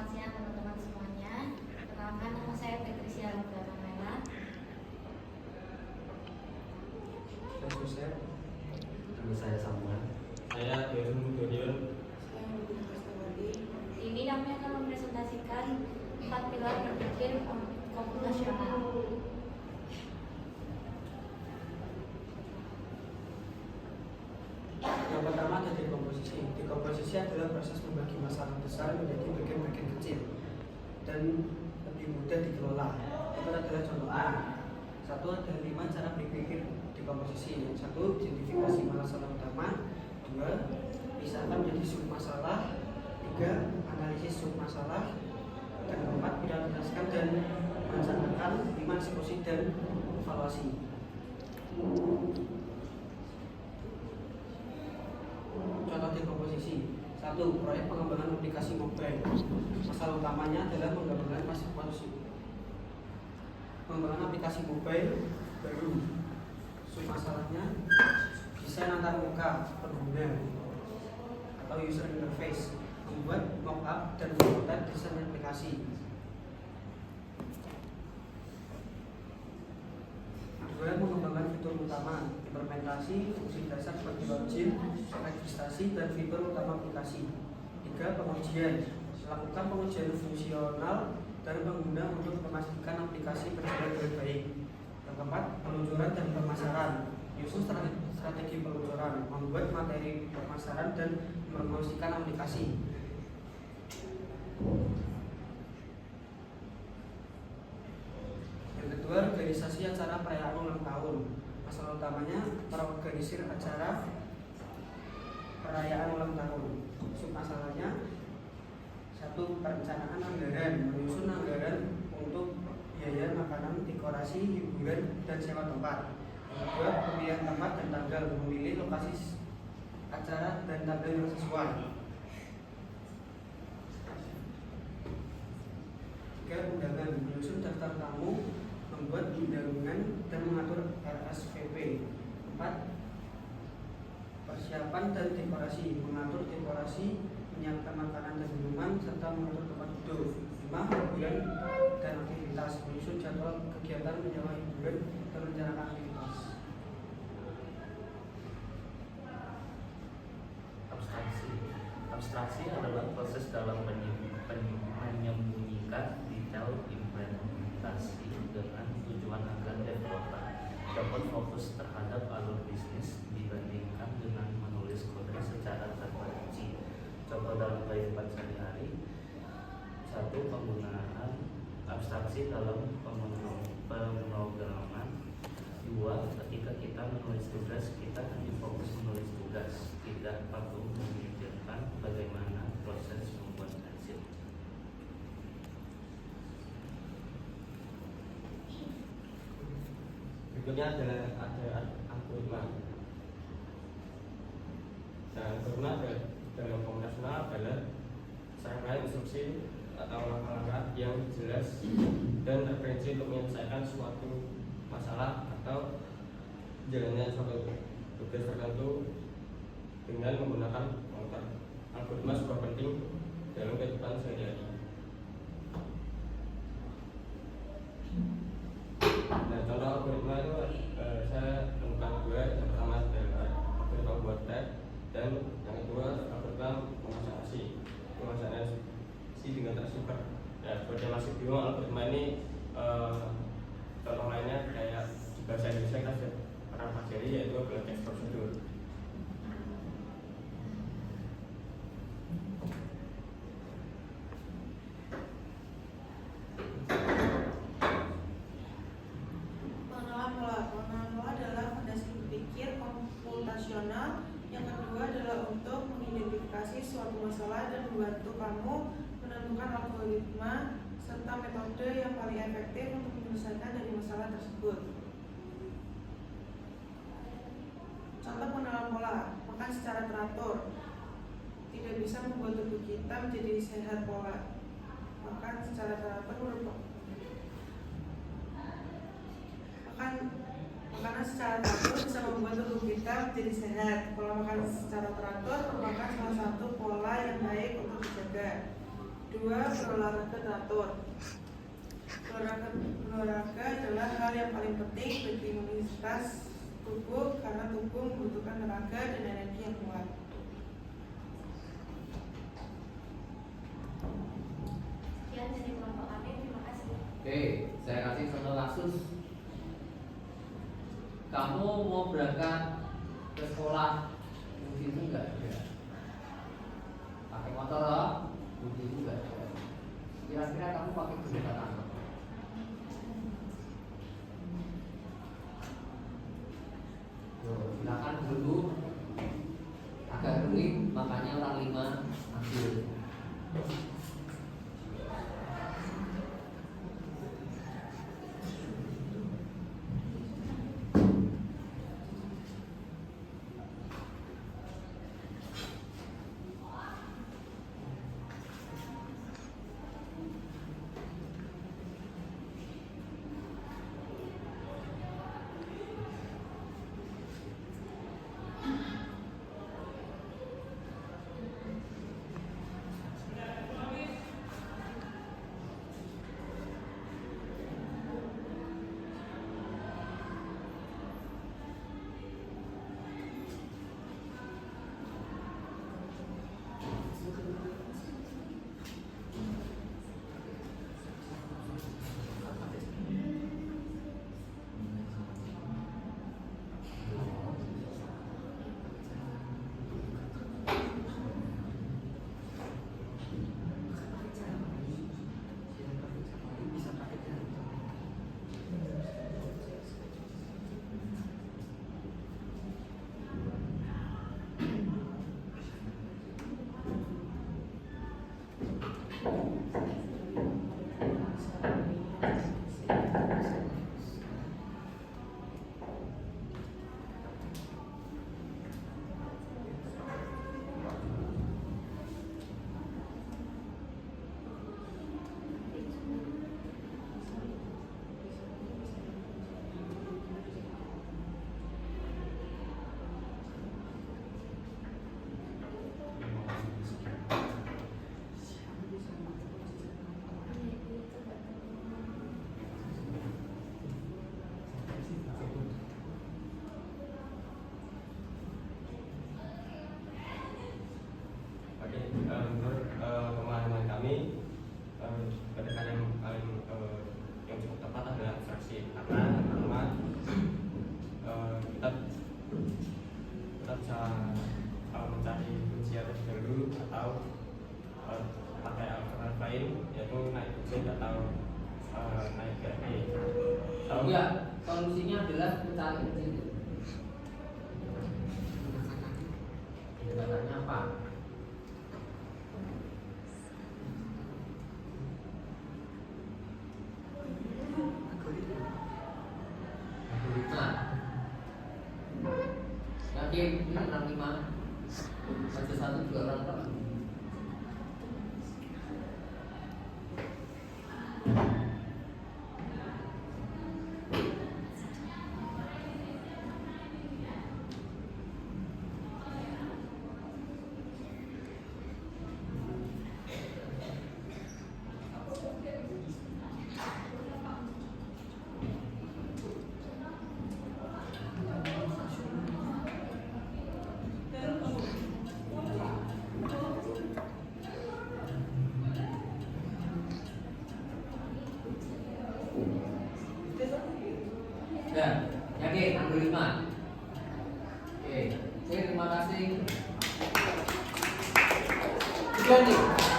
Selamat siang teman-teman semuanya. Perkenalkan, nama saya Patricia Ramela. Nama saya Samuel. Saya Dewan Dodion. Ini kami akan mempresentasikan 4 pilar berpikir komputasional. Yang pertama ada dekomposisi. Dekomposisi adalah proses membagi masalah besar menjadi bagian-bagian kecil dan lebih mudah dikelola. Itu adalah contohnya. Satu, ada 5 cara berpikir dekomposisi. Yang satu, identifikasi masalah utama. 2, pisahkan menjadi sub masalah. 3, analisis sub masalah. Dan 4, prioritaskan dan melaksanakan. 5, eksekusi dan evaluasi. Contoh dekomposisi. 1. Proyek pengembangan aplikasi mobile. Masalah utamanya adalah pengembangan aplikasi mobile baru. Sub masalahnya desain antar muka pengguna atau user interface, membuat mockup dan membuat desain aplikasi. 2. Mengembangkan fitur utama, implementasi fungsi dasar seperti login, registrasi, dan fitur utama aplikasi. 3. Pengujian, melakukan pengujian fungsional dan pengguna untuk memastikan aplikasi berjalan dengan baik. Yang keempat, peluncuran dan pemasaran, menyusun strategi peluncuran, membuat materi pemasaran dan mempromosikan aplikasi. Yang kedua, organisasi acara perayaan ulang tahun. Masalah utamanya mengorganisir acara perayaan ulang tahun. Sub masalahnya 1. Perencanaan anggaran, menyusun anggaran untuk biaya makanan, dekorasi, hiburan, dan sewa tempat. Yang kedua, pemilihan tempat dan tanggal, memilih lokasi acara dan tanggal yang sesuai. 3. Undangan, menyusun daftar tamu, membuat undangan dan mengatur RSVP. 4. Persiapan dan dekorasi, mengatur dekorasi, menyiapkan makanan dan minuman, serta mengatur tempat duduk. 5. Hiburan dan aktivitas, menyusun jadwal kegiatan, menyewa hiburan, dan merencanakan aktivitas. Abstraksi adalah proses dalam menyembunyikan detail implementasi dengan tujuan agar developer dapat fokus terhadap alur bisnis dibandingkan dengan menulis kode secara terperinci. Contoh dalam kehidupan sehari-hari: 1. Penggunaan abstraksi dalam pemrograman. 2. Ketika kita menulis tugas, kita hanya fokus menulis tugas, tidak perlu memikirkan bagaimana proses membuat hasil. Berikutnya ada algoritma. Nah, algoritma dalam komputasional adalah serangkaian instruksi atau langkah-langkah yang jelas dan terperinci untuk menyelesaikan suatu masalah atau jalannya suatu tugas tertentu dengan menggunakan komputer. Algoritma super penting dalam kehidupan sehari-hari. Nah, contoh algoritma itu saya temukan 2. Yang pertama adalah algoritma buat tab, dan yang kedua algoritma memasak nasi dengan tersimpan. Ya, seperti masih bingung algoritma ini, contoh lainnya kayak di bahasa Indonesia kita sudah pernah pelajari, yaitu adalah teks prosedur. Pengenalan pola adalah fondasi berpikir komputasional. Yang kedua adalah untuk mengidentifikasi suatu masalah dan membantu kamu menentukan algoritma serta metode yang paling efektif untuk menyelesaikan dari masalah tersebut. Contoh pengenalan pola: makan secara teratur. Tidak bisa membuat tubuh kita menjadi sehat. Pola makan secara teratur makanan secara teratur bisa membuat tubuh kita menjadi sehat. Pola makan secara teratur merupakan salah satu pola yang baik untuk dijaga. Dua, berolahraga teratur. Berolahraga adalah hal yang paling penting bagi imunitas tubuh karena tubuh membutuhkan tenaga dan energi yang kuat. Sekian dari kelompok kami, terima kasih. Oke, saya kasih contoh kasus. Kamu mau berangkat ke sekolah, buktimu nggak ada. Pakai motor loh, buktimu nggak ada. Kira-kira kamu pakai kendaraan apa? Silakan dulu. Agak rumit, makanya orang 5 ambil. Menurut pemahaman kami, pendekatan yang paling yang cukup tepat adalah abstraksi. Karena yang pertama kita bisa mencari kunci atau dulu atau pakai alternatif lain, yaitu naik kunci atau naik GP. Enggak, solusinya adalah mencari kunci. Pendekatannya apa? Yakin ini 65 satu juga orang tak. Ya, yakin 65. Oke, terima kasih. Sudah nih.